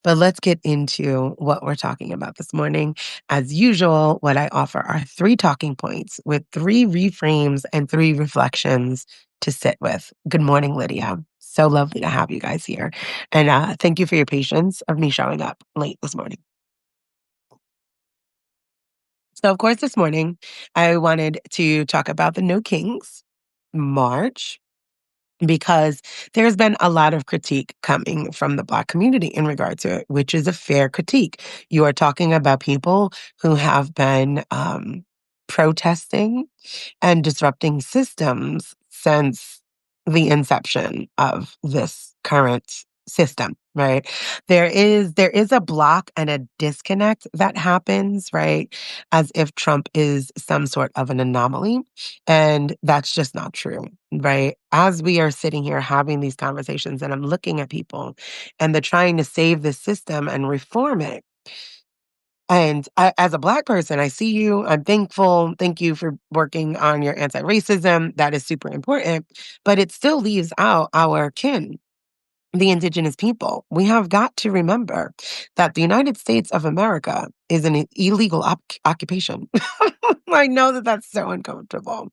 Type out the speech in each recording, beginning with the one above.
But let's get into what we're talking about this morning. As usual, what I offer are three talking points with three reframes and three reflections to sit with. Good morning, Lydia. So lovely to have you guys here. And thank you for your patience of me showing up late this morning. So, of course, this morning, I wanted to talk about the No Kings March because there's been a lot of critique coming from the Black community in regard to it, which is a fair critique. You are talking about people who have been protesting and disrupting systems since the inception of this current system, right? There is a block and a disconnect that happens, right? As if Trump is some sort of an anomaly, and that's just not true, right? As we are sitting here having these conversations and I'm looking at people and they're trying to save the system and reform it, and as a Black person, I see you. I'm thankful. Thank you for working on your anti racism. That is super important. But it still leaves out our kin, the indigenous people. We have got to remember that the United States of America is an illegal occupation. I know that that's so uncomfortable.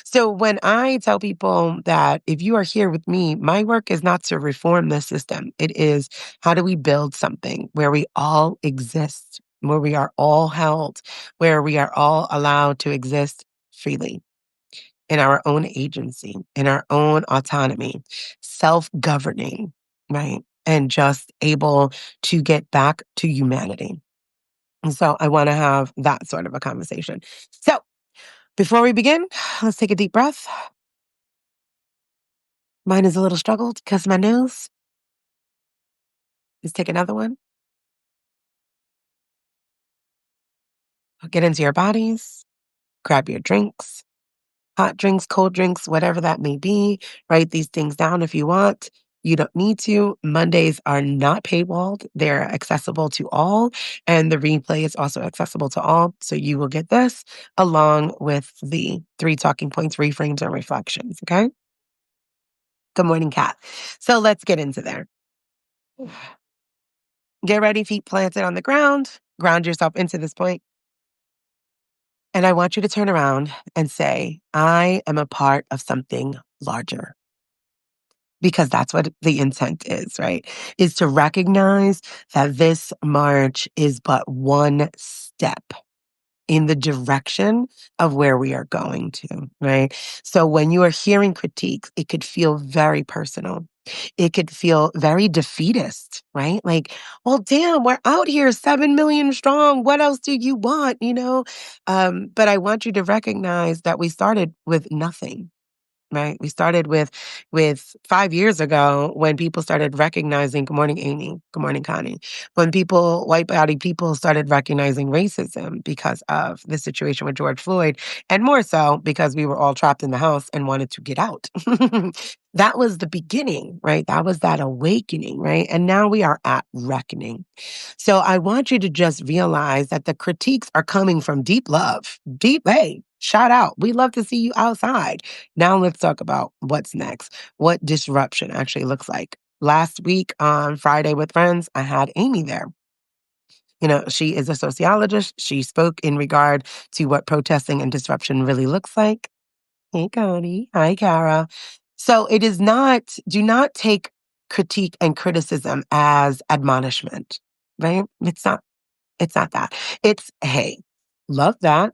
So when I tell people that if you are here with me, my work is not to reform the system. It is how do we build something where we all exist, where we are all held, where we are all allowed to exist freely in our own agency, in our own autonomy, self governing, right? And just able to get back to humanity. And so I want to have that sort of a conversation. So before we begin, let's take a deep breath. Mine is a little struggled because my nose. Let's take another one. Get into your bodies. Grab your drinks, hot drinks, cold drinks, whatever that may be. Write these things down if you want. You don't need to. Mondays are not paywalled. They're accessible to all. And the replay is also accessible to all. So you will get this along with the three talking points, reframes, and reflections. Okay. Good morning, Kat. So let's get into there. Get ready, feet planted on the ground. Ground yourself into this point. And I want you to turn around and say, I am a part of something larger. Because that's what the intent is, right? Is to recognize that this march is but one step in the direction of where we are going to, right? So when you are hearing critiques, it could feel very personal. It could feel very defeatist, right? Like, well, damn, we're out here 7 million strong. What else do you want? But I want you to recognize that we started with nothing. Right. We started with 5 years ago when people started recognizing, good morning, Amy. Good morning, Connie. When white body people started recognizing racism because of the situation with George Floyd, and more so because we were all trapped in the house and wanted to get out. That was the beginning, right? That was that awakening, right? And now we are at reckoning. So I want you to just realize that the critiques are coming from deep love. Deep, hey, shout out. We love to see you outside. Now let's talk about what's next, what disruption actually looks like. Last week on Friday with Friends, I had Amy there. She is a sociologist. She spoke in regard to what protesting and disruption really looks like. Hey, Cody. Hi, Kara. So it is not, do not take critique and criticism as admonishment, right? It's not that. It's, hey, love that.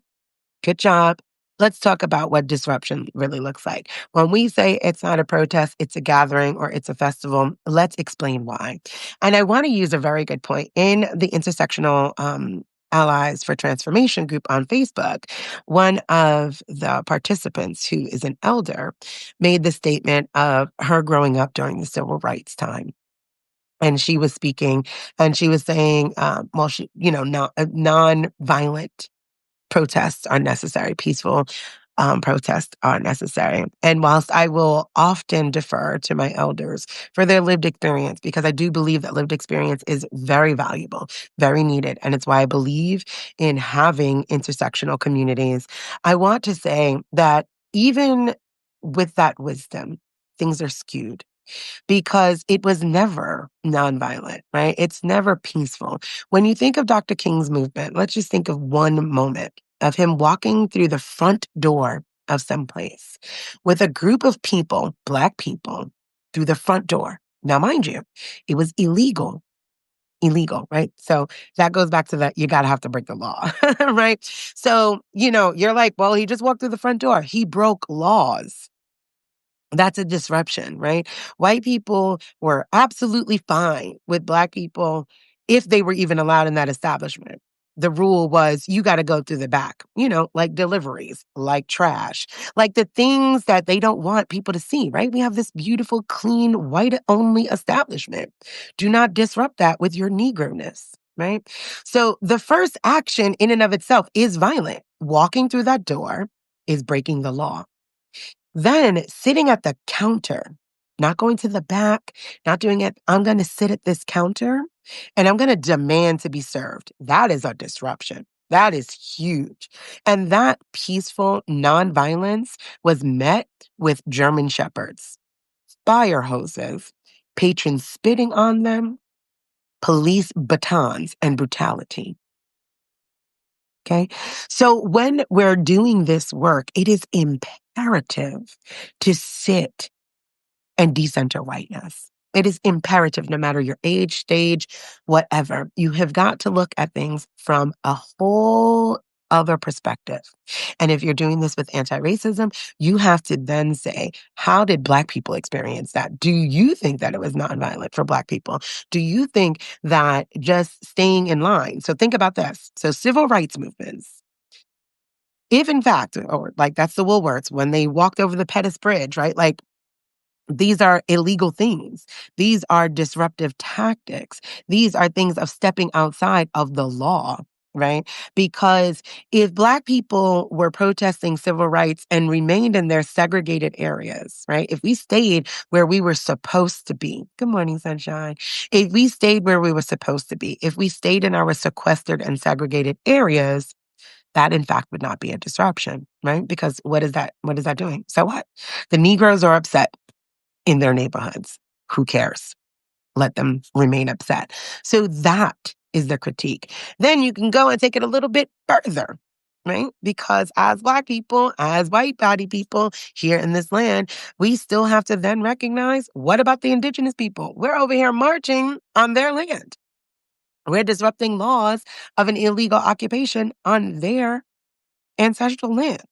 Good job. Let's talk about what disruption really looks like. When we say it's not a protest, it's a gathering or it's a festival, let's explain why. And I want to use a very good point. In the intersectional Allies for Transformation group on Facebook, one of the participants, who is an elder, made the statement of her growing up during the civil rights time. And she was speaking and she was saying, non-violent protests are necessary, peaceful protests are necessary. And whilst I will often defer to my elders for their lived experience, because I do believe that lived experience is very valuable, very needed, and it's why I believe in having intersectional communities, I want to say that even with that wisdom, things are skewed. because it was never nonviolent, right? It's never peaceful. When you think of Dr. King's movement, let's just think of one moment of him walking through the front door of some place with a group of people, Black people, through the front door. Now, mind you, it was illegal, right? So that goes back to that you got to have to break the law, right? So, you're like, well, he just walked through the front door. He broke laws. That's a disruption, right? White people were absolutely fine with Black people if they were even allowed in that establishment. The rule was you got to go through the back, like deliveries, like trash, like the things that they don't want people to see, right? We have this beautiful, clean, white only establishment. Do not disrupt that with your Negroness, right? So the first action in and of itself is violent. Walking through that door is breaking the law. Then sitting at the counter, not going to the back, not doing it. I'm going to sit at this counter and I'm going to demand to be served. That is a disruption. That is huge. And that peaceful nonviolence was met with German shepherds, fire hoses, patrons spitting on them, police batons, and brutality. Okay. So when we're doing this work, it is imperative to sit and decenter whiteness. It is imperative, no matter your age, stage, whatever. You have got to look at things from a whole other perspective. And if you're doing this with anti-racism, you have to then say, how did Black people experience that? Do you think that it was nonviolent for Black people? Do you think that just staying in line? So think about this. So civil rights movements, if in fact, or like that's the Woolworths, when they walked over the Pettus Bridge, right? Like, these are illegal things. These are disruptive tactics. These are things of stepping outside of the law, right? Because if Black people were protesting civil rights and remained in their segregated areas, right? If we stayed where we were supposed to be, good morning, sunshine. If we stayed where we were supposed to be, if we stayed in our sequestered and segregated areas, that in fact would not be a disruption, right? Because what is that? What is that doing? So what? The Negroes are upset in their neighborhoods. Who cares? Let them remain upset. So that is the critique. Then you can go and take it a little bit further, right? Because as Black people, as white body people here in this land, we still have to then recognize, what about the indigenous people? We're over here marching on their land. We're disrupting laws of an illegal occupation on their ancestral land,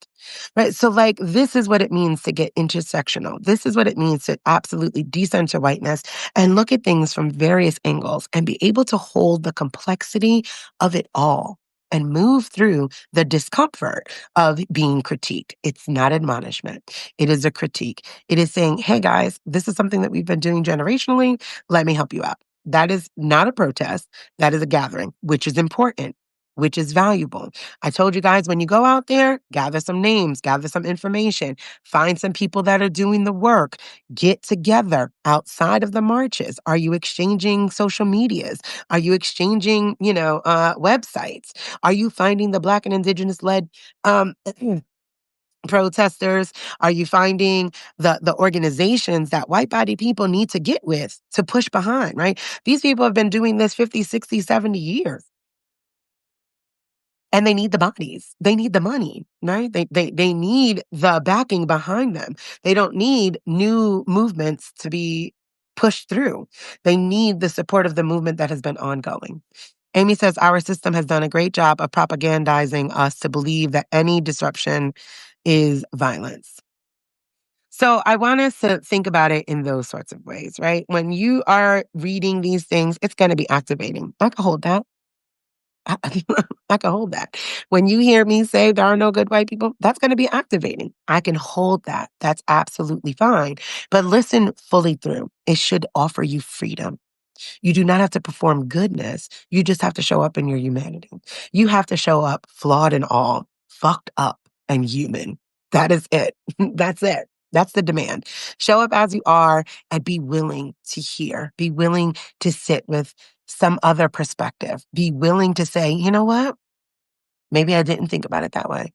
right? So like, this is what it means to get intersectional. This is what it means to absolutely decenter whiteness and look at things from various angles and be able to hold the complexity of it all and move through the discomfort of being critiqued. It's not admonishment. It is a critique. It is saying, hey guys, this is something that we've been doing generationally. Let me help you out. That is not a protest. That is a gathering, which is important, which is valuable. I told you guys, when you go out there, gather some names, gather some information, find some people that are doing the work, get together outside of the marches. Are you exchanging social medias? Are you exchanging, websites? Are you finding the Black and Indigenous led protesters? Are you finding the organizations that white body people need to get with to push behind, right? These people have been doing this 50, 60, 70 years. And they need the bodies. They need the money, right? They need the backing behind them. They don't need new movements to be pushed through. They need the support of the movement that has been ongoing. Amy says, our system has done a great job of propagandizing us to believe that any disruption is violence. So I want us to think about it in those sorts of ways, right? When you are reading these things, it's going to be activating. I can hold that. I, I can hold that. When you hear me say there are no good white people, that's going to be activating. I can hold that. That's absolutely fine. But listen fully through. It should offer you freedom. You do not have to perform goodness. You just have to show up in your humanity. You have to show up flawed and all, fucked up and human. That is it. That's it. That's the demand. Show up as you are and be willing to hear. Be willing to sit with some other perspective. Be willing to say, you know what? Maybe I didn't think about it that way.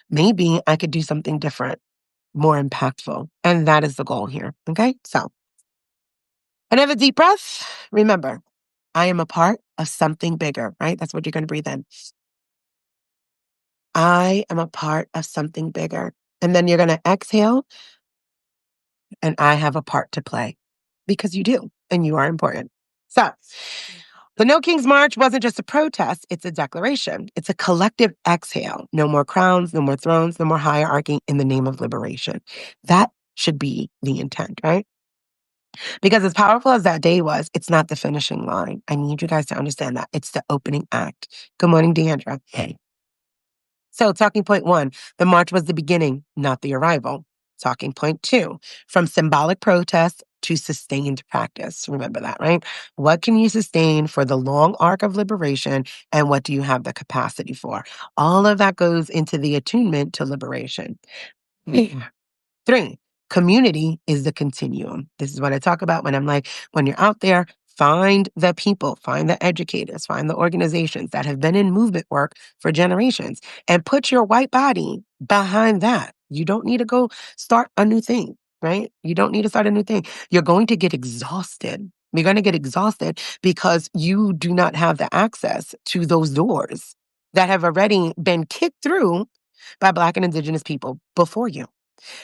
Maybe I could do something different, more impactful. And that is the goal here. Okay? So Another deep breath. Remember, I am a part of something bigger, right? That's what you're going to breathe in. I am a part of something bigger. And then you're going to exhale, and I have a part to play because you do, and you are important. So, the No Kings March wasn't just a protest, it's a declaration. It's a collective exhale. No more crowns, no more thrones, no more hierarchy in the name of liberation. That should be the intent, right? Because as powerful as that day was, it's not the finishing line. I need you guys to understand that. It's the opening act. Good morning, Deandra. Hey. So, talking point one, the march was the beginning, not the arrival. Talking point two, from symbolic protest to sustained practice. Remember that, right? What can you sustain for the long arc of liberation, and what do you have the capacity for? All of that goes into the attunement to liberation. Three, community is the continuum. This is what I talk about when I'm like, when you're out there, find the people, find the educators, find the organizations that have been in movement work for generations, and put your white body behind that. You don't need to go start a new thing, right? You don't need to start a new thing. You're going to get exhausted. You're going to get exhausted because you do not have the access to those doors that have already been kicked through by Black and Indigenous people before you.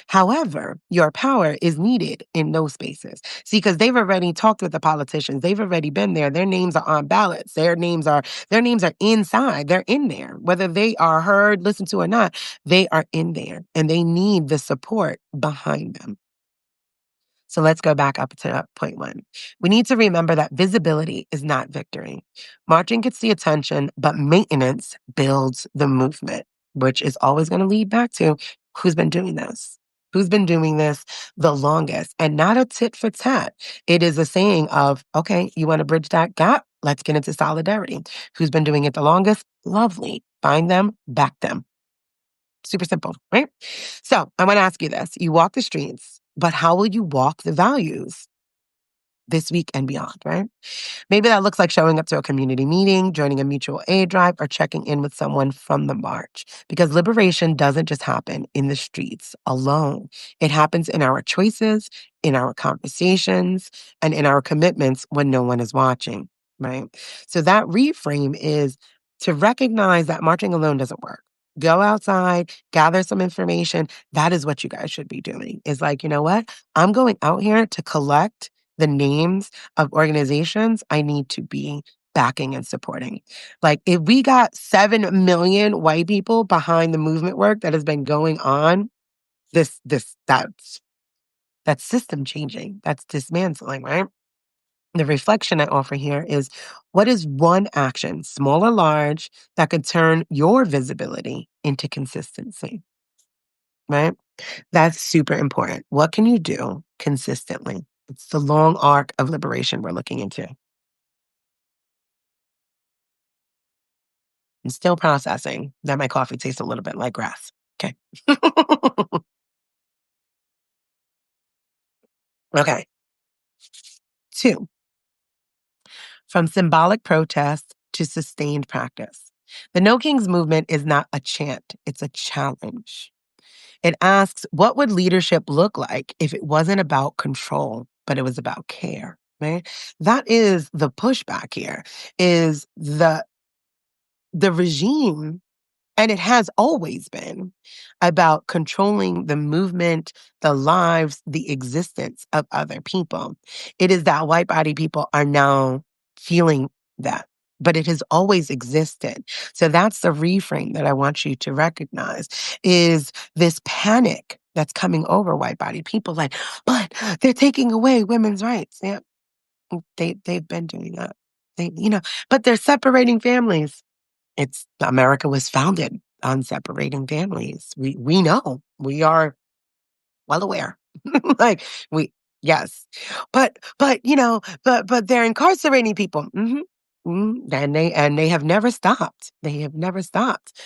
However, your power is needed in those spaces. See, because they've already talked with the politicians. They've already been there. Their names are on ballots. Their names are inside. They're in there. Whether they are heard, listened to or not, they are in there. And they need the support behind them. So let's go back up to point one. We need to remember that visibility is not victory. Marching gets the attention, but maintenance builds the movement, which is always going to lead back to who's been doing this. Who's been doing this the longest, and not a tit for tat. It is a saying of, okay, you want to bridge that gap? Let's get into solidarity. Who's been doing it the longest? Lovely. Find them, back them. Super simple, right? So I want to ask you this. You walk the streets, but how will you walk the values this week and beyond, right? Maybe that looks like showing up to a community meeting, joining a mutual aid drive, or checking in with someone from the march. Because liberation doesn't just happen in the streets alone. It happens in our choices, in our conversations, and in our commitments when no one is watching, right? So that reframe is to recognize that marching alone doesn't work. Go outside, gather some information. That is what you guys should be doing. Is like, you know what? I'm going out here to collect the names of organizations I need to be backing and supporting. Like, if we got 7 million white people behind the movement work that has been going on, that's system changing. That's dismantling, right? The reflection I offer here is, what is one action, small or large, that could turn your visibility into consistency, right? That's super important. What can you do consistently? It's the long arc of liberation we're looking into. I'm still processing that my coffee tastes a little bit like grass. Okay. Okay. Two, from symbolic protest to sustained practice. The No Kings movement is not a chant, it's a challenge. It asks, what would leadership look like if it wasn't about control, but it was about care? Right? That is the pushback here, is the regime, and it has always been about controlling the movement, the lives, the existence of other people. It is that white body people are now feeling that, but it has always existed. So that's the reframe that I want you to recognize, is this panic that's coming over white body people, like, but they're taking away women's rights. Yeah, they've been doing that. But they're separating families. It's America was founded on separating families. We know. We are well aware. Like, we yes. But they're incarcerating people. And they have never stopped. They have never stopped.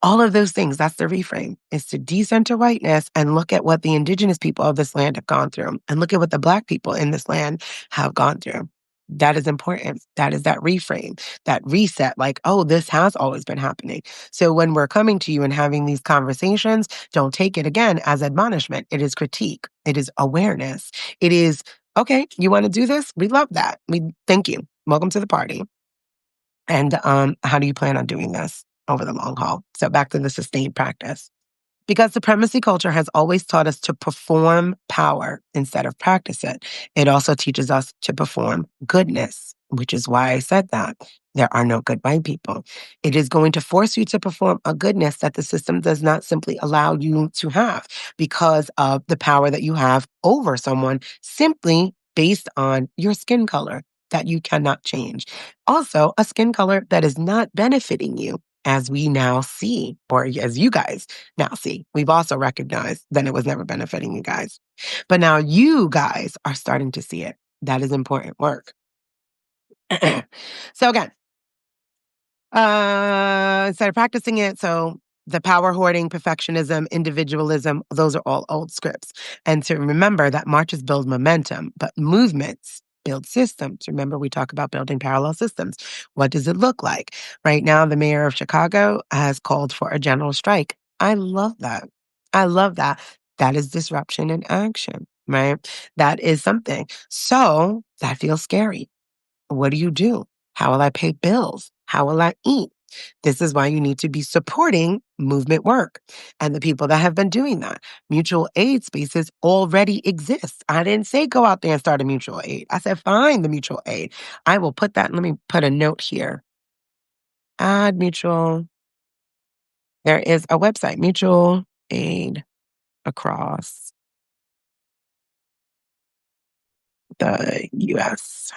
All of those things, that's the reframe, is to decenter whiteness and look at what the indigenous people of this land have gone through, and look at what the Black people in this land have gone through. That is important. That is that reframe, that reset, like, oh, this has always been happening. So when we're coming to you and having these conversations, don't take it again as admonishment. It is critique. It is awareness. It is Okay, you want to do this? We love that. We thank you. Welcome to the party. And how do you plan on doing this over the long haul? So back to the sustained practice. Because supremacy culture has always taught us to perform power instead of practice it. It also teaches us to perform goodness, which is why I said that. There are no good white people. It is going to force you to perform a goodness that the system does not simply allow you to have because of the power that you have over someone simply based on your skin color that you cannot change. Also, a skin color that is not benefiting you as we now see, or as you guys now, see, we've also recognized that it was never benefiting you guys. But now you guys are starting to see it. That is important work. So again, instead of practicing it, so the power hoarding, perfectionism, individualism, those are all old scripts. And to remember that marches build momentum, but movements build systems. Remember, we talk about building parallel systems. What does it look like? Right now, the mayor of Chicago has called for a general strike. I love that. I love that. That is disruption in action, right? That is something. So that feels scary. What do you do? How will I pay bills? How will I eat? This is why you need to be supporting movement work and the people that have been doing that. Mutual aid spaces already exist. I didn't say go out there and start a mutual aid. I said find the mutual aid. I will put that, let me put a note here. Add mutual. There is a website, mutual aid across the US.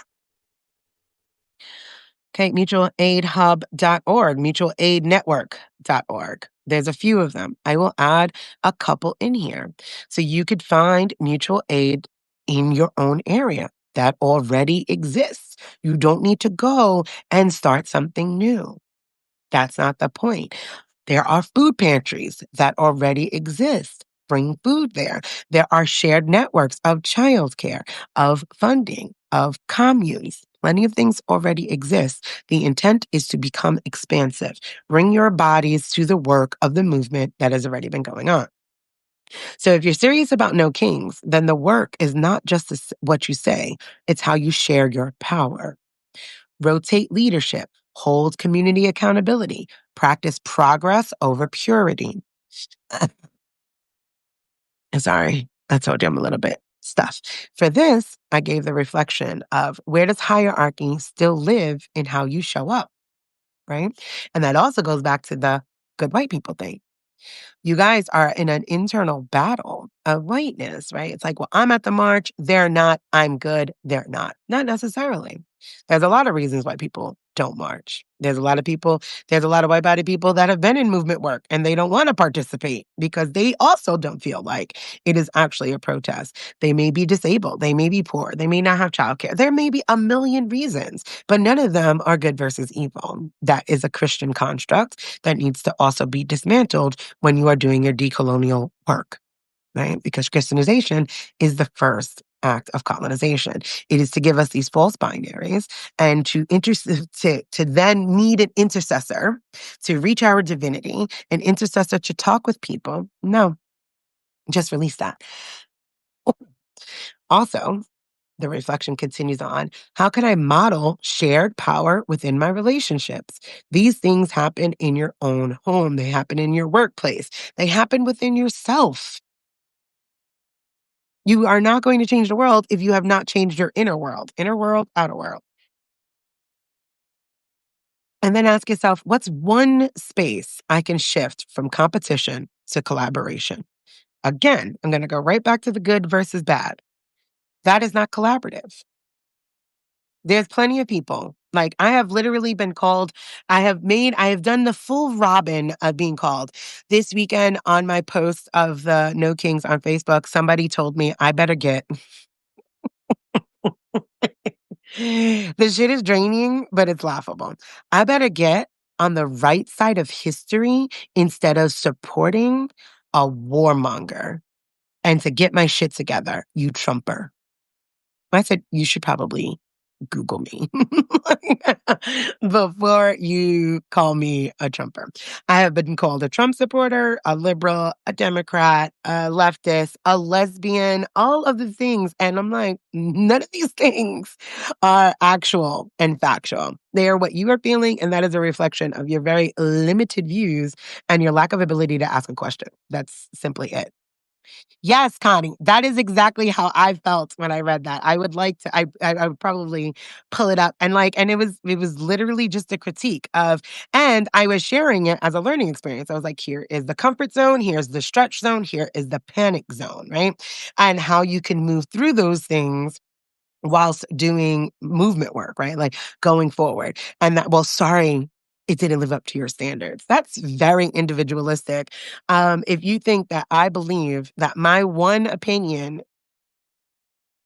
Okay, mutualaidhub.org, mutualaidnetwork.org. There's a few of them. I will add a couple in here. So you could find mutual aid in your own area that already exists. You don't need to go and start something new. That's not the point. There are food pantries that already exist. Bring food there. There are shared networks of childcare, of funding, of communes. Plenty of things already exist. The intent is to become expansive. Bring your bodies to the work of the movement that has already been going on. So if you're serious about no kings, then the work is not just what you say, it's how you share your power. Rotate leadership, hold community accountability, practice progress over purity. Sorry, I told you I'm a little bit stuff. For this, I gave the reflection of where does hierarchy still live in how you show up, right? And that also goes back to the good white people thing. You guys are in an internal battle of whiteness, right? It's like, well, I'm at the march, they're not, I'm good, they're not. Not necessarily. There's a lot of reasons why people don't march. There's a lot of white body people that have been in movement work and they don't want to participate because they also don't feel like it is actually a protest. They may be disabled, they may be poor, they may not have childcare. There may be a million reasons, but none of them are good versus evil. That is a Christian construct that needs to also be dismantled when you are doing your decolonial work, right? Because Christianization is the first act of colonization. It is to give us these false binaries and to then need an intercessor to reach our divinity, an intercessor to talk with people. No, just release that. Also, the reflection continues on. How can I model shared power within my relationships? These things happen in your own home. They happen in your workplace. They happen within yourself. You are not going to change the world if you have not changed your inner world, outer world. And then ask yourself, what's one space I can shift from competition to collaboration? Again, I'm going to go right back to the good versus bad. That is not collaborative. There's plenty of people. Like I have literally been called, I have done the full robin of being called. This weekend on my post of the No Kings on Facebook, somebody told me I better get the shit is draining, but it's laughable. I better get on the right side of history instead of supporting a warmonger and to get my shit together, you Trumper. I said, you should probably Google me before you call me a Trumper. I have been called a Trump supporter, a liberal, a Democrat, a leftist, a lesbian, all of the things. And I'm like, none of these things are actual and factual. They are what you are feeling, and that is a reflection of your very limited views and your lack of ability to ask a question. That's simply it. Yes, Connie, that is exactly how I felt when I read that. I would like to I would probably pull it up and, like, and it was literally just a critique of, and I was sharing it as a learning experience. I was like, "Here is the comfort zone, here's the stretch zone, here is the panic zone," right? And how you can move through those things whilst doing movement work, right? Like, going forward. And that, well, sorry, it didn't live up to your standards. That's very individualistic. If you think that I believe that my one opinion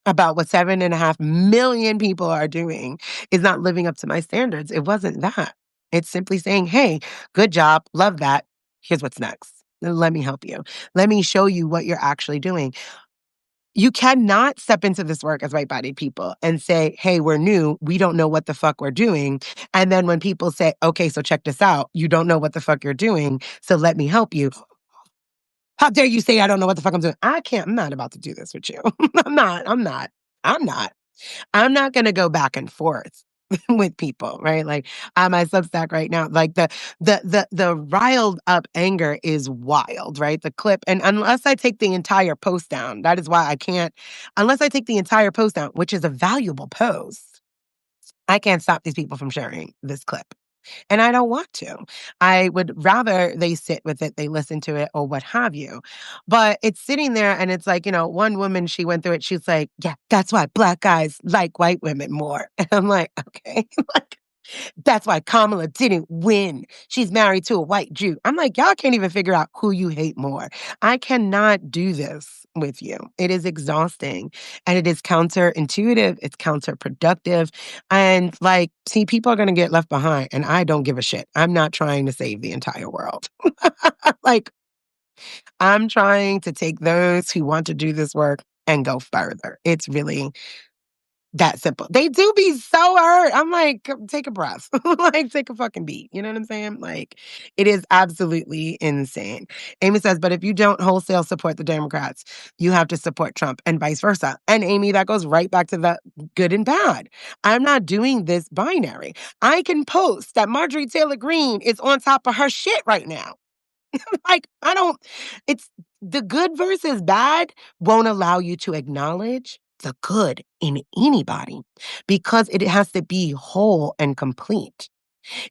about what 7.5 million people are doing is not living up to my standards, it wasn't that. It's simply saying, hey, good job, love that. Here's what's next. Let me help you. Let me show you what you're actually doing. You cannot step into this work as white-bodied people and say, "Hey, we're new. We don't know what the fuck we're doing." And then when people say, "Okay, so check this out. You don't know what the fuck you're doing, so let me help you." How dare you say I don't know what the fuck I'm doing? I'm not about to do this with you. I'm not. I'm not gonna go back and forth with people, right? Like, on my Substack right now, like, the riled up anger is wild, right? The clip, and unless I take the entire post down, that is why I can't, unless I take the entire post down, which is a valuable post, I can't stop these people from sharing this clip. And I don't want to. I would rather they sit with it, they listen to it, or what have you. But it's sitting there and it's like, one woman, she went through it. She's like, yeah, that's why Black guys like white women more. And I'm like, okay. Like, that's why Kamala didn't win. She's married to a white Jew. I'm like, y'all can't even figure out who you hate more. I cannot do this with you. It is exhausting and it is counterintuitive. It's counterproductive. And, like, see, people are going to get left behind and I don't give a shit. I'm not trying to save the entire world. Like, I'm trying to take those who want to do this work and go further. It's really that simple. They do be so hurt. I'm like, Take a breath." Like, take a fucking beat." You know what I'm saying? Like, it is absolutely insane. Amy says, "But if you don't wholesale support the Democrats, you have to support Trump and vice versa." And Amy, that goes right back to the good and bad. I'm not doing this binary. I can post that Marjorie Taylor Greene is on top of her shit right now. Like, I don't, it's the good versus bad won't allow you to acknowledge the good in anybody because it has to be whole and complete.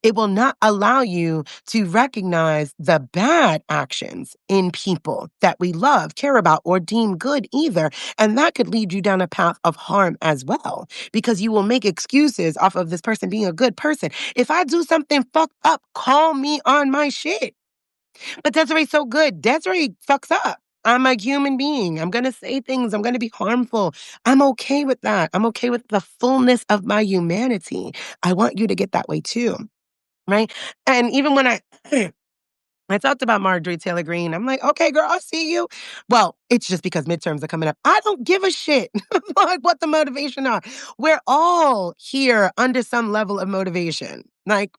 It will not allow you to recognize the bad actions in people that we love, care about, or deem good either. And that could lead you down a path of harm as well, because you will make excuses off of this person being a good person. If I do something fucked up, call me on my shit. But Desiree's so good. Desiree fucks up. I'm a human being. I'm going to say things. I'm going to be harmful. I'm okay with that. I'm okay with the fullness of my humanity. I want you to get that way too, right? And even when I talked about Marjorie Taylor Greene, I'm like, okay, girl, I see you. Well, it's just because midterms are coming up. I don't give a shit like what the motivation are. We're all here under some level of motivation. Like,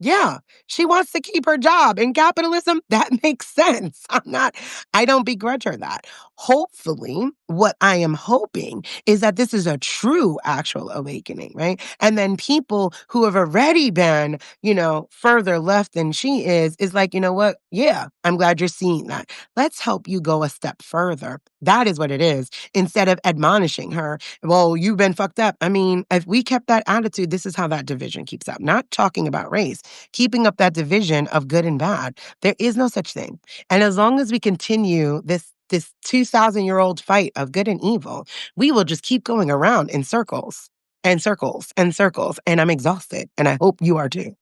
yeah, she wants to keep her job. In capitalism, that makes sense. I don't begrudge her that. Hopefully, what I am hoping is that this is a true actual awakening, right? And then people who have already been, further left than she is like, you know what? Yeah, I'm glad you're seeing that. Let's help you go a step further. That is what it is. Instead of admonishing her, well, you've been fucked up. I mean, if we kept that attitude, this is how that division keeps up. Not talking about race, keeping up that division of good and bad. There is no such thing. And as long as we continue this 2,000-year-old fight of good and evil, we will just keep going around in circles and circles and circles. And I'm exhausted. And I hope you are too.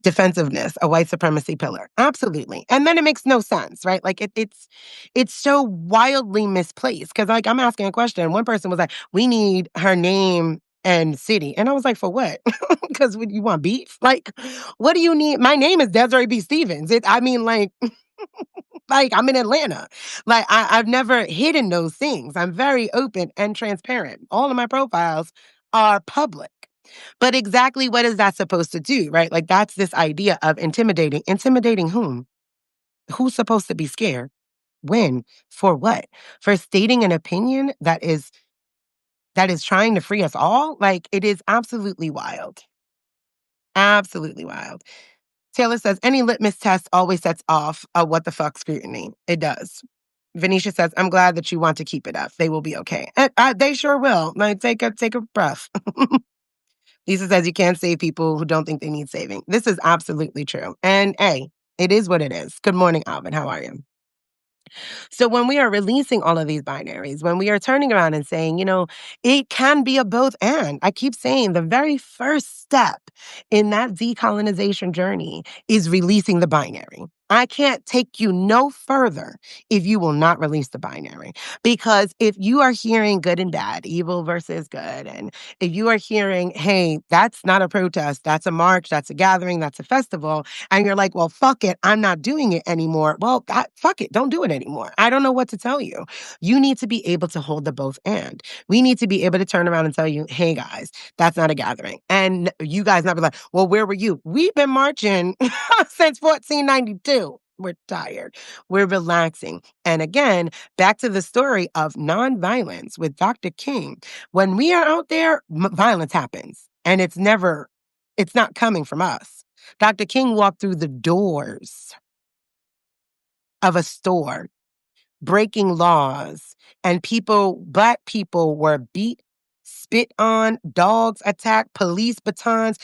Defensiveness, a white supremacy pillar. Absolutely. And then it makes no sense, right? Like, it's so wildly misplaced. Cause, like, I'm asking a question. One person was like, we need her name and city. And I was like, for what? Because you want beef? Like, what do you need? My name is Desiree B. Stevens. I mean, like, like I'm in Atlanta. Like I've never hidden those things. I'm very open and transparent. All of my profiles are public. But exactly what is that supposed to do, right? Like that's this idea of intimidating. Intimidating whom? Who's supposed to be scared? When? For what? For stating an opinion that is trying to free us all? Like it is absolutely wild. Absolutely wild. Taylor says any litmus test always sets off a what the fuck scrutiny. It does. Venetia says, I'm glad that you want to keep it up. They will be okay. And, they sure will. Like, take a breath. Lisa says, you can't save people who don't think they need saving. This is absolutely true. And hey, it is what it is. Good morning, Alvin. How are you? So when we are releasing all of these binaries, when we are turning around and saying, it can be a both and, I keep saying the very first step in that decolonization journey is releasing the binary. I can't take you no further if you will not release the binary. Because if you are hearing good and bad, evil versus good, and if you are hearing, hey, that's not a protest, that's a march, that's a gathering, that's a festival, and you're like, well, fuck it, I'm not doing it anymore. Well, fuck it, don't do it anymore. I don't know what to tell you. You need to be able to hold the both and. We need to be able to turn around and tell you, hey guys, that's not a gathering. And you guys not be like, well, where were you? We've been marching since 1492. We're tired. We're relaxing. And again, back to the story of nonviolence with Dr. King. When we are out there, violence happens. And it's not coming from us. Dr. King walked through the doors of a store, breaking laws, and Black people were beat, spit on, dogs attacked, police batons.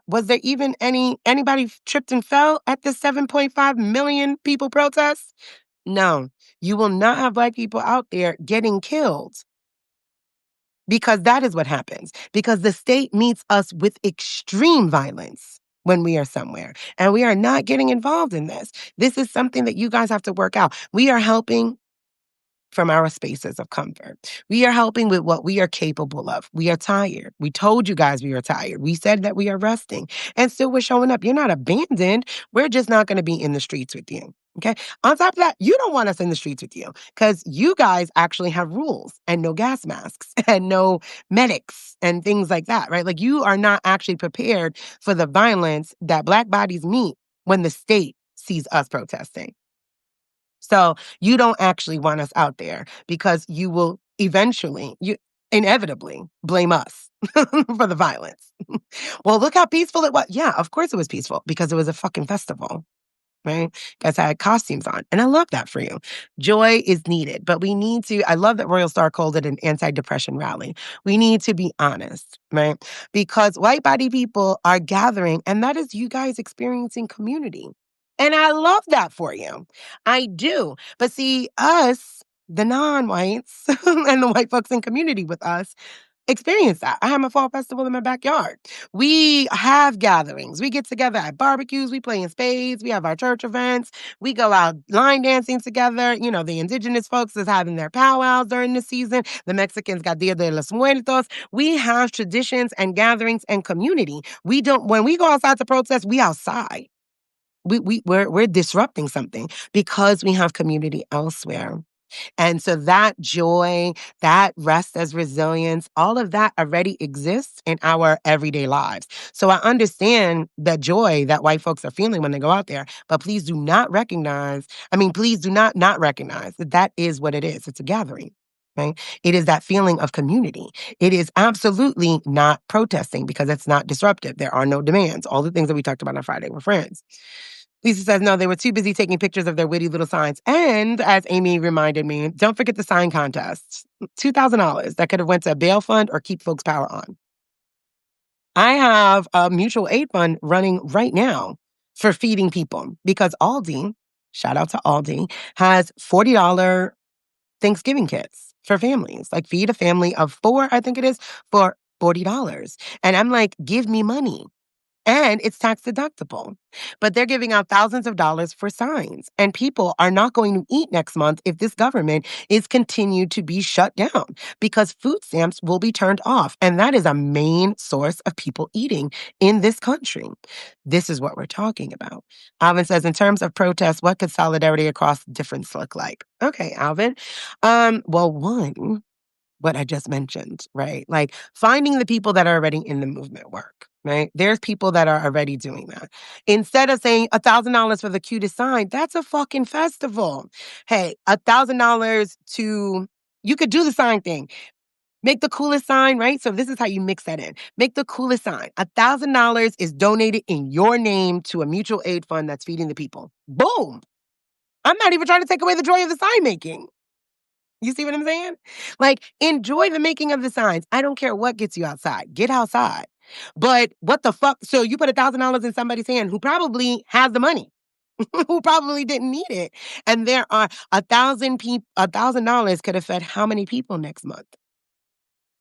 Was there even anybody tripped and fell at the 7.5 million people protest? No, you will not have Black people out there getting killed. Because that is what happens. Because the state meets us with extreme violence when we are somewhere. And we are not getting involved in this. This is something that you guys have to work out. We are helping from our spaces of comfort. We are helping with what we are capable of. We are tired. We told you guys we were tired. We said that we are resting. And still we're showing up. You're not abandoned. We're just not going to be in the streets with you. Okay. On top of that, you don't want us in the streets with you because you guys actually have rules and no gas masks and no medics and things like that, right? Like you are not actually prepared for the violence that Black bodies meet when the state sees us protesting. So you don't actually want us out there because you will inevitably blame us for the violence. Well, look how peaceful it was. Yeah, of course it was peaceful because it was a fucking festival. Right? Guys had costumes on. And I love that for you. Joy is needed, but we need to, I love that Royal Star called it an anti-depression rally. We need to be honest, right? Because white body people are gathering, and that is you guys experiencing community. And I love that for you. I do. But see, us, the non-whites, and the white folks in community with us, experience that. I have a fall festival in my backyard. We have gatherings. We get together at barbecues. We play in spades. We have our church events. We go out line dancing together. The indigenous folks is having their powwows during the season. The Mexicans got Dia de los Muertos. We have traditions and gatherings and community. When we go outside to protest, we outside. We're disrupting something because we have community elsewhere. And so that joy, that rest as resilience, all of that already exists in our everyday lives. So I understand the joy that white folks are feeling when they go out there, but please do not please do not recognize that that is what it is. It's a gathering. Right? It is that feeling of community. It is absolutely not protesting because it's not disruptive. There are no demands. All the things that we talked about on Friday were friends. Lisa says, no, they were too busy taking pictures of their witty little signs. And as Amy reminded me, don't forget the sign contests. $2,000 that could have went to a bail fund or keep folks' power on. I have a mutual aid fund running right now for feeding people because Aldi, shout out to Aldi, has $40 Thanksgiving kits for families. Like feed a family of 4, I think it is, for $40. And I'm like, give me money. and it's tax deductible. But they're giving out thousands of dollars for signs, and people are not going to eat next month if this government is continued to be shut down because food stamps will be turned off, and that is a main source of people eating in this country. This is what we're talking about. Alvin says, in terms of protests, what could solidarity across difference look like? Okay, Alvin. Well, one, what I just mentioned, right? Like finding the people that are already in the movement work, right? There's people that are already doing that. Instead of saying $1,000 for the cutest sign, that's a fucking festival. Hey, $1,000 to, you could do the sign thing. Make the coolest sign, right? So this is how you mix that in. Make the coolest sign. $1,000 is donated in your name to a mutual aid fund that's feeding the people. Boom. I'm not even trying to take away the joy of the sign making. You see what I'm saying? Like, enjoy the making of the signs. I don't care what gets you outside. Get outside. But what the fuck? So you put $1,000 in somebody's hand who probably has the money, who probably didn't need it. And there are 1,000 people, $1,000 could have fed how many people next month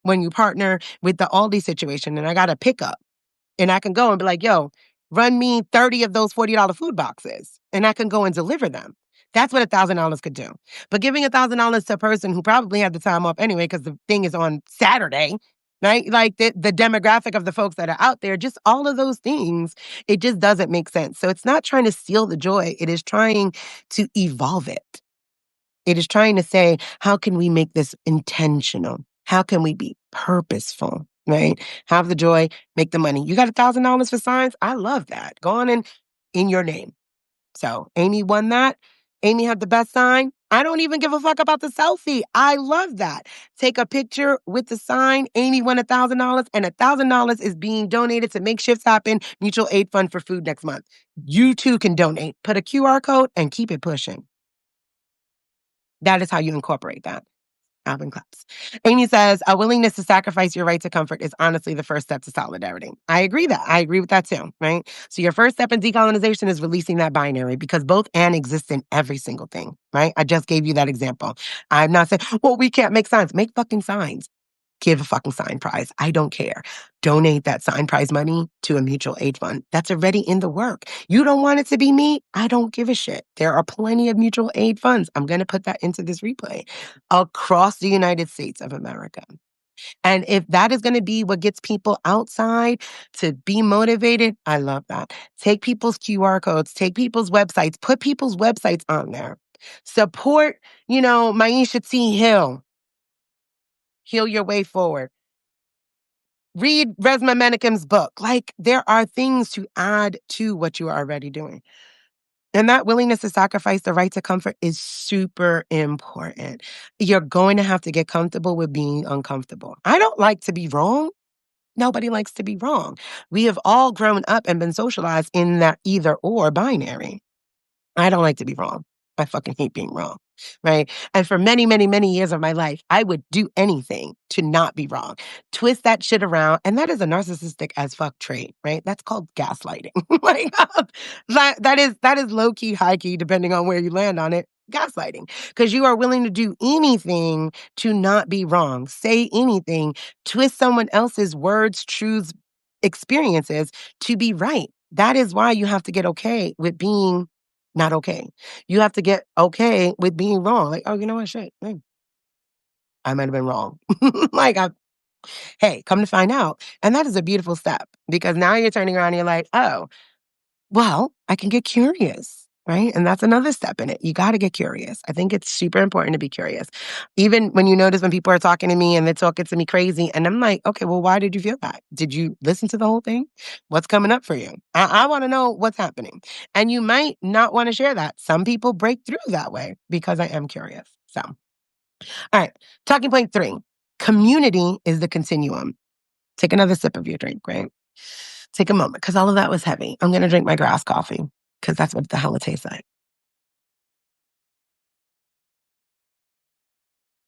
when you partner with the Aldi situation and I got a pickup and I can go and be like, yo, run me 30 of those $40 food boxes and I can go and deliver them. That's what $1,000 could do. But giving $1,000 to a person who probably had the time off anyway, because the thing is on Saturday, right? Like the demographic of the folks that are out there, just all of those things, it just doesn't make sense. So it's not trying to steal the joy. It is trying to evolve it. It is trying to say, how can we make this intentional? How can we be purposeful? Right? Have the joy, make the money. You got $1,000 for signs? I love that. Go on in your name. So Amy won that. Amy had the best sign. I don't even give a fuck about the selfie. I love that. Take a picture with the sign. Amy won $1,000, and $1,000 is being donated to make shifts happen. Mutual aid fund for food next month. You too can donate. Put a QR code and keep it pushing. That is how you incorporate that. Alvin claps. Amy says, a willingness to sacrifice your right to comfort is honestly the first step to solidarity. I agree that. I agree with that too, right? So your first step in decolonization is releasing that binary because both and exist in every single thing, right? I just gave you that example. I'm not saying, well, we can't make signs. Make fucking signs. Give a fucking sign prize. I don't care. Donate that sign prize money to a mutual aid fund. That's already in the work. You don't want it to be me? I don't give a shit. There are plenty of mutual aid funds. I'm going to put that into this replay across the United States of America. And if that is going to be what gets people outside to be motivated, I love that. Take people's QR codes, take people's websites, put people's websites on there. Support, Maisha T. Hill. Heal Your Way Forward. Read Resma Menakem's book. Like, there are things to add to what you are already doing. And that willingness to sacrifice the right to comfort is super important. You're going to have to get comfortable with being uncomfortable. I don't like to be wrong. Nobody likes to be wrong. We have all grown up and been socialized in that either or binary. I don't like to be wrong. I fucking hate being wrong, right? And for many, many, many years of my life, I would do anything to not be wrong. Twist that shit around, and that is a narcissistic as fuck trait, right? That's called gaslighting. Like that is low key, high key, depending on where you land on it. Gaslighting, because you are willing to do anything to not be wrong, say anything, twist someone else's words, truths, experiences to be right. That is why you have to get okay with being not okay. You have to get okay with being wrong. Like, oh, you know what? Shit. I might have been wrong. like, hey, come to find out. And that is a beautiful step because now you're turning around and you're like, oh, well, I can get curious, right? And that's another step in it. You got to get curious. I think it's super important to be curious. Even when you notice when people are talking to me and they're talking to me crazy, and I'm like, okay, well, why did you feel that? Did you listen to the whole thing? What's coming up for you? I want to know what's happening. And you might not want to share that. Some people break through that way because I am curious. So, all right, talking point 3. Community is the continuum. Take another sip of your drink, right? Take a moment because all of that was heavy. I'm going to drink my grass coffee because that's what the hell it tastes like.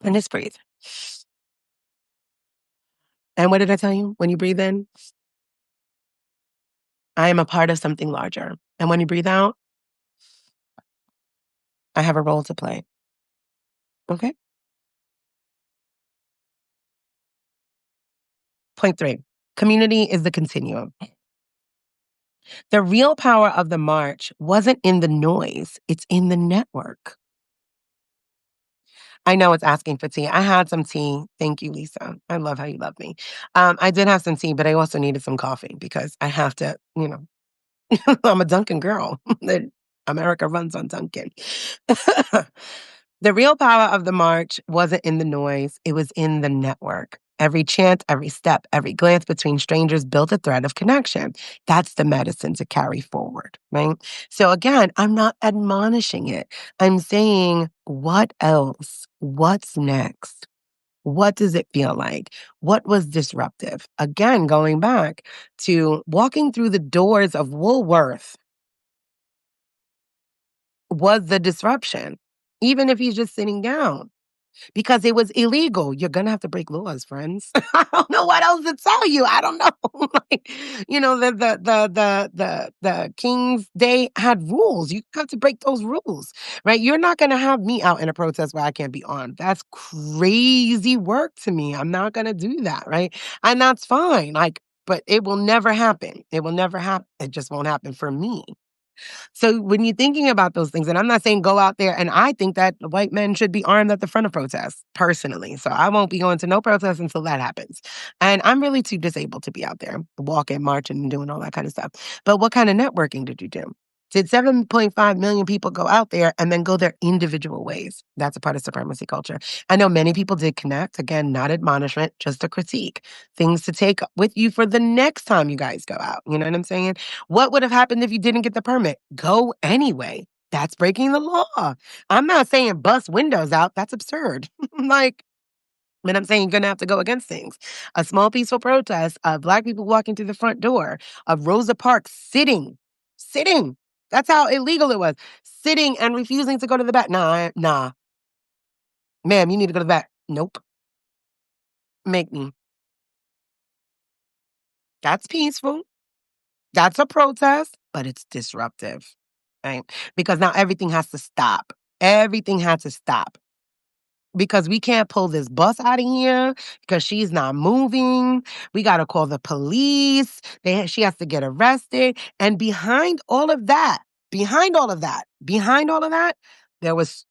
And just breathe. And what did I tell you? When you breathe in, I am a part of something larger. And when you breathe out, I have a role to play. Okay? Point 3. Community is the continuum. The real power of the march wasn't in the noise, it's in the network. I know it's asking for tea. I had some tea. Thank you, Lisa. I love how you love me. I did have some tea, but I also needed some coffee because I have to, I'm a Dunkin' girl. That America runs on Dunkin'. The real power of the march wasn't in the noise, it was in the network. Every chant, every step, every glance between strangers built a thread of connection. That's the medicine to carry forward, right? So again, I'm not admonishing it. I'm saying, what else? What's next? What does it feel like? What was disruptive? Again, going back to walking through the doors of Woolworth was the disruption, even if he's just sitting down because it was illegal. You're gonna have to break laws, friends. I don't know what else to tell you. I don't know. Like, the King's Day had rules. You have to break those rules, right? You're not gonna have me out in a protest where I can't be armed. That's crazy work to me. I'm not gonna do that, right? And that's fine. Like, but it will never happen. It will never happen. It just won't happen for me. So when you're thinking about those things, and I'm not saying go out there, and I think that white men should be armed at the front of protests, personally. So I won't be going to no protests until that happens. And I'm really too disabled to be out there walking, marching, and doing all that kind of stuff. But what kind of networking did you do? Did 7.5 million people go out there and then go their individual ways? That's a part of supremacy culture. I know many people did connect. Again, not admonishment, just a critique. Things to take with you for the next time you guys go out. You know what I'm saying? What would have happened if you didn't get the permit? Go anyway. That's breaking the law. I'm not saying bust windows out. That's absurd. Like, but I'm saying you're going to have to go against things. A small peaceful protest of Black people walking through the front door, of Rosa Parks sitting. That's how illegal it was. Sitting and refusing to go to the back. Nah. Ma'am, you need to go to the back. Nope. Make me. That's peaceful. That's a protest, but it's disruptive, right? Because now everything has to stop. Everything had to stop because we can't pull this bus out of here because she's not moving. We got to call the police. She has to get arrested. And behind all of that, there was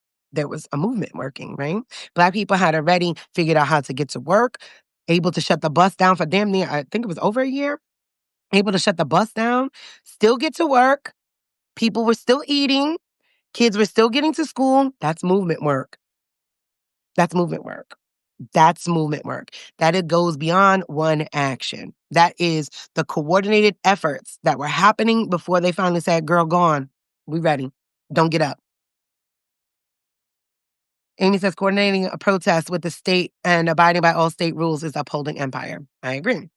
a movement working, right? Black people had already figured out how to get to work, able to shut the bus down for damn near, I think it was over a year, able to shut the bus down, still get to work. People were still eating. Kids were still getting to school. That's movement work. That's movement work. That's movement work. That it goes beyond one action. That is the coordinated efforts that were happening before they finally said, girl, gone. We ready. Don't get up. Amy says coordinating a protest with the state and abiding by all state rules is upholding empire. I agree.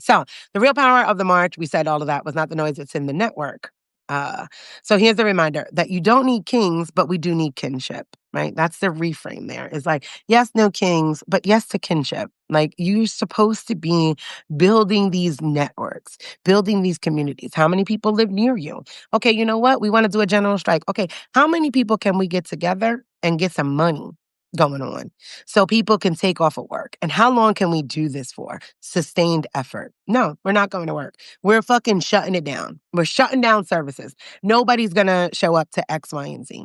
So the real power of the march, we said all of that was not the noise, it's in the network. Uh, so here's the reminder that you don't need kings, but we do need kinship, right? That's the reframe there. It's like, yes, no kings, but yes to kinship. Like you're supposed to be building these networks, building these communities. How many people live near you? Okay, you know what? We want to do a general strike. Okay, how many people can we get together and get some money going on so people can take off of work? And how long can we do this for? Sustained effort. No, we're not going to work. We're fucking shutting it down. We're shutting down services. Nobody's going to show up to X, Y, and Z.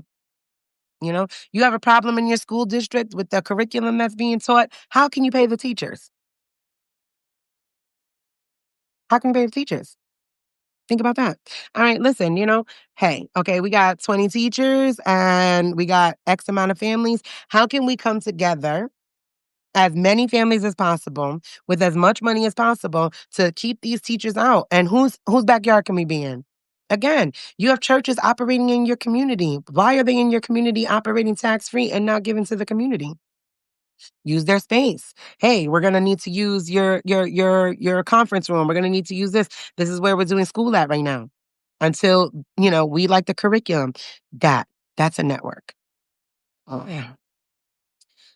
You know, you have a problem in your school district with the curriculum that's being taught. How can you pay the teachers? How can you pay the teachers? Think about that. All right, listen, hey, okay, we got 20 teachers and we got X amount of families. How can we come together, as many families as possible, with as much money as possible to keep these teachers out? And whose backyard can we be in? Again, you have churches operating in your community. Why are they in your community operating tax-free and not given to the community? Use their space. Hey, we're gonna need to use your conference room. We're gonna need to use this. This is where we're doing school at right now. Until, we like the curriculum. That's a network. Oh, yeah.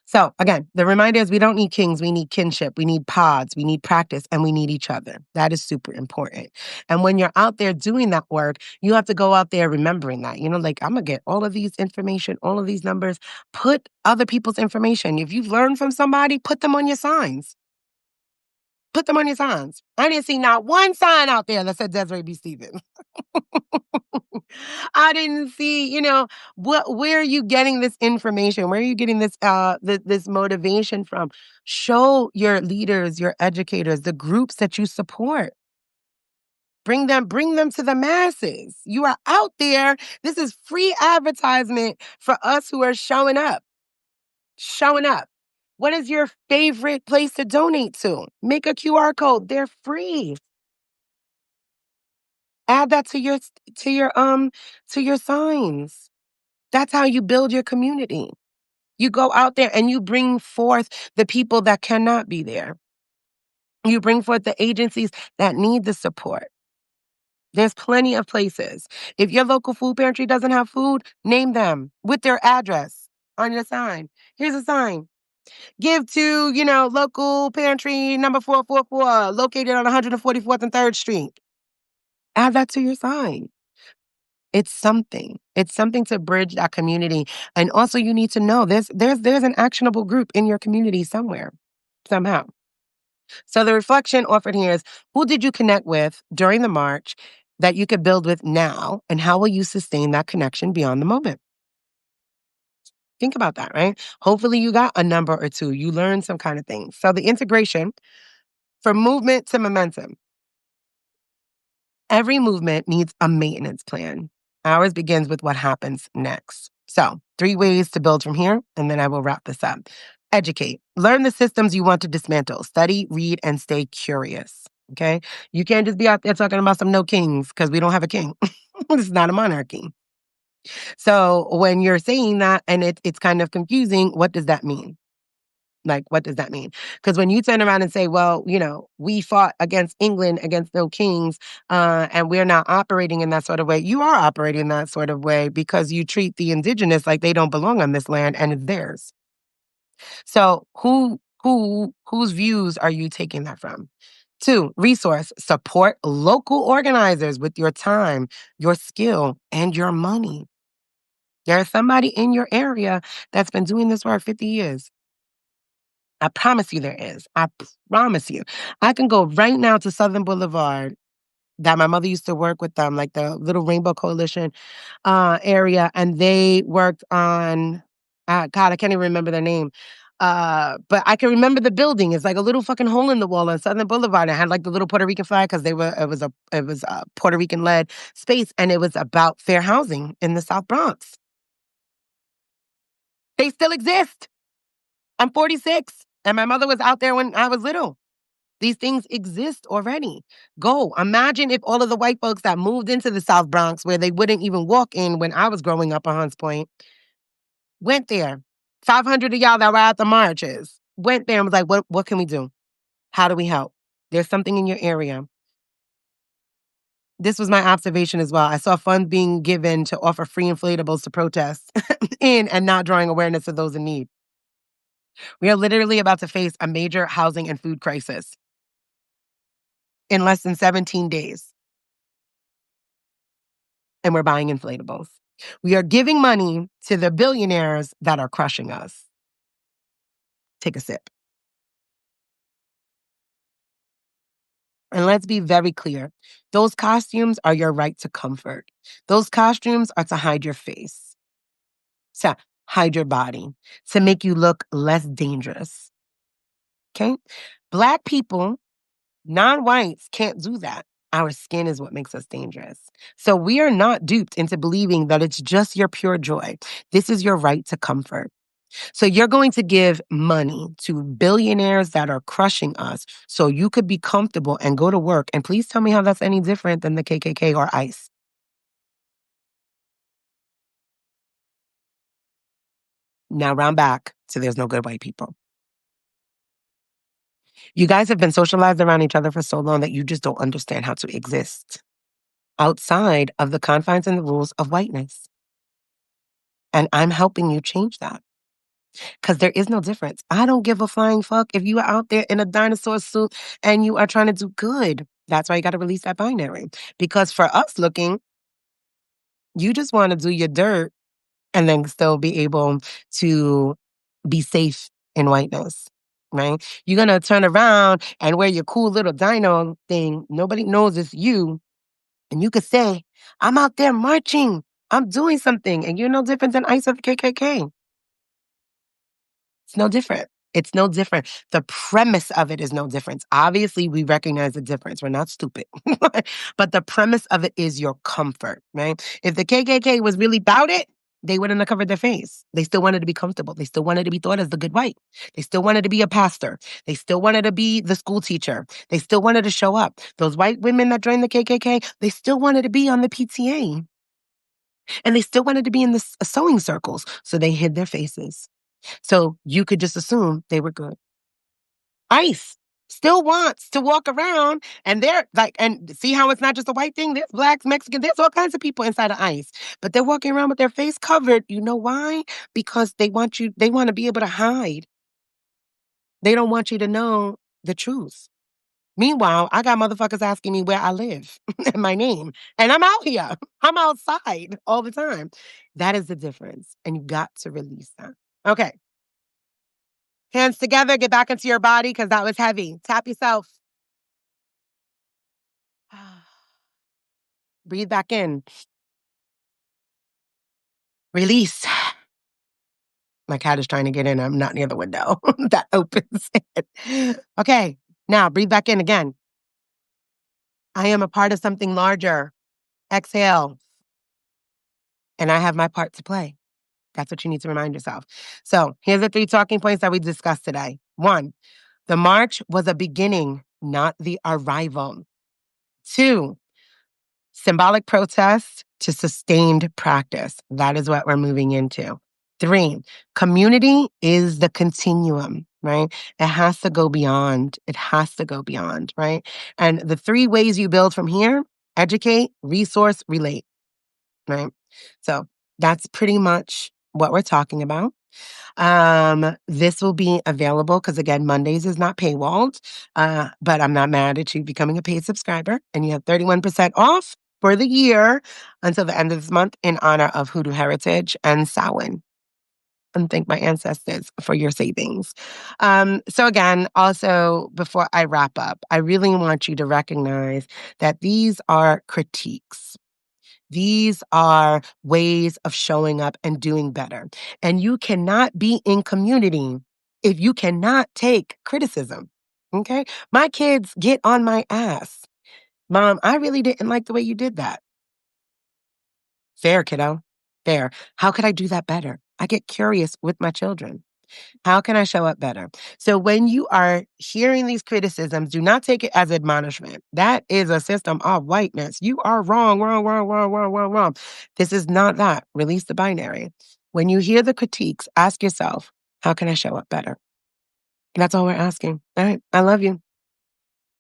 So again, the reminder is we don't need kings, we need kinship, we need pods, we need practice, and we need each other. That is super important. And when you're out there doing that work, you have to go out there remembering that. Like I'm gonna get all of these information, all of these numbers, put other people's information. If you've learned from somebody, put them on your signs. Put them on your signs. I didn't see not one sign out there that said Desiree B. Stevens. I didn't see, where are you getting this information? Where are you getting this motivation from? Show your leaders, your educators, the groups that you support. Bring them to the masses. You are out there. This is free advertisement for us who are showing up. Showing up. What is your favorite place to donate to? Make a QR code. They're free. Add that to your signs. That's how you build your community. You go out there and you bring forth the people that cannot be there. You bring forth the agencies that need the support. There's plenty of places. If your local food pantry doesn't have food, name them with their address on your sign. Here's a sign. Give to, local pantry number 444, located on 144th and 3rd Street. Add that to your sign. It's something. It's something to bridge that community. And also you need to know there's an actionable group in your community somewhere, somehow. So the reflection offered here is, who did you connect with during the march that you could build with now, and how will you sustain that connection beyond the moment? Think about that, right? Hopefully you got a number or two. You learned some kind of thing. So the integration from movement to momentum. Every movement needs a maintenance plan. Ours begins with what happens next. So, 3 ways to build from here, and then I will wrap this up. Educate. Learn the systems you want to dismantle. Study, read, and stay curious. Okay? You can't just be out there talking about some no kings because we don't have a king. This is not a monarchy. So, when you're saying that and it's kind of confusing, what does that mean? Like, what does that mean? Because when you turn around and say, well, we fought against England, against no kings, and we're not operating in that sort of way, you are operating in that sort of way because you treat the indigenous like they don't belong on this land and it's theirs. So whose views are you taking that from? 2, resource, support local organizers with your time, your skill, and your money. There's somebody in your area that's been doing this for 50 years. I promise you there is. I promise you. I can go right now to Southern Boulevard that my mother used to work with them, like the Little Rainbow Coalition area, and they worked on, God, I can't even remember their name. But I can remember the building. It's like a little fucking hole in the wall on Southern Boulevard. It had like the little Puerto Rican flag because it was a Puerto Rican led space, and it was about fair housing in the South Bronx. They still exist. I'm 46, and my mother was out there when I was little. These things exist already. Go. Imagine if all of the white folks that moved into the South Bronx, where they wouldn't even walk in when I was growing up on Hunts Point, went there. 500 of y'all that were at the marches went there and was like, what can we do? How do we help? There's something in your area. This was my observation as well. I saw funds being given to offer free inflatables to protest in and not drawing awareness of those in need. We are literally about to face a major housing and food crisis in less than 17 days. And we're buying inflatables. We are giving money to the billionaires that are crushing us. Take a sip. And let's be very clear. Those costumes are your right to comfort. Those costumes are to hide your face, to hide your body, to make you look less dangerous. Okay? Black people, non-whites, can't do that. Our skin is what makes us dangerous. So we are not duped into believing that it's just your pure joy. This is your right to comfort. So you're going to give money to billionaires that are crushing us so you could be comfortable and go to work. And please tell me how that's any different than the KKK or ICE. Now round back to there's no good white people. You guys have been socialized around each other for so long that you just don't understand how to exist outside of the confines and the rules of whiteness. And I'm helping you change that. Because there is no difference. I don't give a flying fuck if you are out there in a dinosaur suit and you are trying to do good. That's why you got to release that binary. Because for us looking, you just want to do your dirt and then still be able to be safe in whiteness. right? You're gonna turn around and wear your cool little dino thing. Nobody knows it's you. And you could say, I'm out there marching. I'm doing something. And you're no different than ICE or the KKK. It's no different. It's no different. The premise of it is no difference. Obviously, we recognize the difference. We're not stupid. But the premise of it is your comfort, right? If the KKK was really about it, they wouldn't have covered their face. They still wanted to be comfortable. They still wanted to be thought as the good white. They still wanted to be a pastor. They still wanted to be the school teacher. They still wanted to show up. Those white women that joined the KKK, they still wanted to be on the PTA. And they still wanted to be in the sewing circles. So they hid their faces. So you could just assume they were good. ICE still wants to walk around and they're like, and see how it's not just a white thing? There's blacks, Mexicans, there's all kinds of people inside of ICE, but they're walking around with their face covered. You know why? Because they want to be able to hide. They don't want you to know the truth. Meanwhile, I got motherfuckers asking me where I live and my name, and I'm out here. I'm outside all the time. That is the difference, and you got to release that. Okay. Hands together, get back into your body because that was heavy. Tap yourself. Breathe back in. Release. My cat is trying to get in. I'm not near the window. That opens it. Okay, now breathe back in again. I am a part of something larger. Exhale. And I have my part to play. That's what you need to remind yourself. So here's the 3 talking points that we discussed today. 1, the march was a beginning, not the arrival. 2, symbolic protest to sustained practice. That is what we're moving into. 3, community is the continuum, right? It has to go beyond. It has to go beyond, right? And the 3 ways you build from here: educate, resource, relate, right? So that's pretty much what we're talking about. This will be available because again, Mondays is not paywalled, but I'm not mad at you becoming a paid subscriber, and you have 31% off for the year until the end of this month in honor of Hoodoo Heritage and Samhain. And thank my ancestors for your savings. So again, also before I wrap up, I really want you to recognize that these are critiques. These are ways of showing up and doing better. And you cannot be in community if you cannot take criticism. Okay? My kids get on my ass. Mom, I really didn't like the way you did that. Fair, kiddo. Fair. How could I do that better? I get curious with my children. How can I show up better? So when you are hearing these criticisms, do not take it as admonishment. That is a system of whiteness. You are wrong, wrong, wrong, wrong, wrong, wrong, wrong. This is not that. Release the binary. When you hear the critiques, ask yourself, how can I show up better? That's all we're asking. All right. I love you.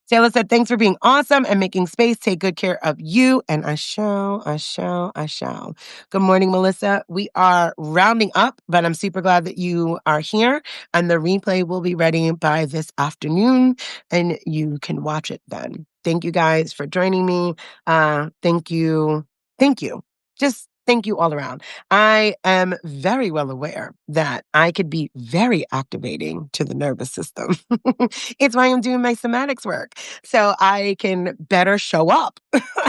Taylor said, thanks for being awesome and making space. Take good care of you. And I shall, I shall, I shall. Good morning, Melissa. We are rounding up, but I'm super glad that you are here. And the replay will be ready by this afternoon, and you can watch it then. Thank you guys for joining me. Thank you. Thank you. Just thank you all around. I am very well aware that I could be very activating to the nervous system. It's why I'm doing my somatics work, so I can better show up.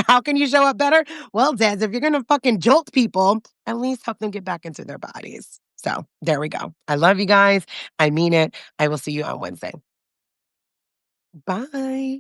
How can you show up better? Well, Des, if you're going to fucking jolt people, at least help them get back into their bodies. So there we go. I love you guys. I mean it. I will see you on Wednesday. Bye.